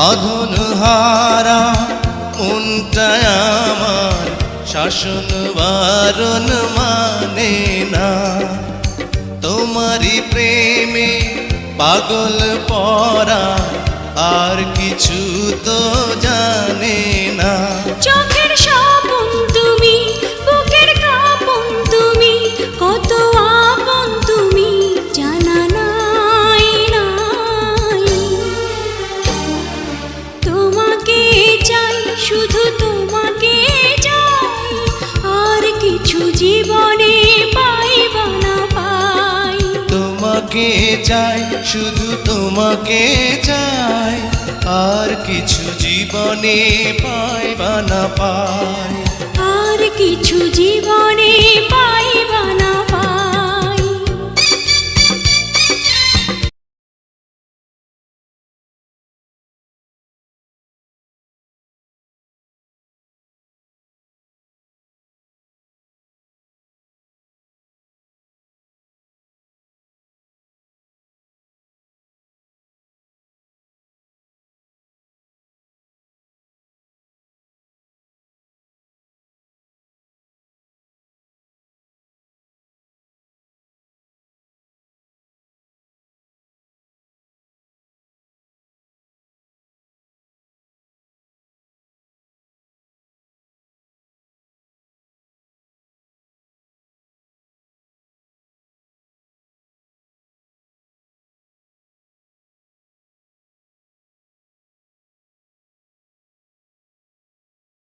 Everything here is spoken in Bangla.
বাঁধন হারা মনটা আমার শাসন বারণ মানে না। তোমারই প্রেমে পাগল পরা আর কিছু তো জানে না। চোখের স্বপন তুমি, বুকের কাঁপন তুমি, কত আপন তুমি জানা নাই নাই। তোমাকে চাই, শুধু তোমাকে চাই, আর কিছু জীবনে পাইবা না পাই। তোমাকে চাই, শুধু তোমাকে চাই, আর কিছু জীবনে পাইবা না পাই। আর কিছু জীবনে পাইবা না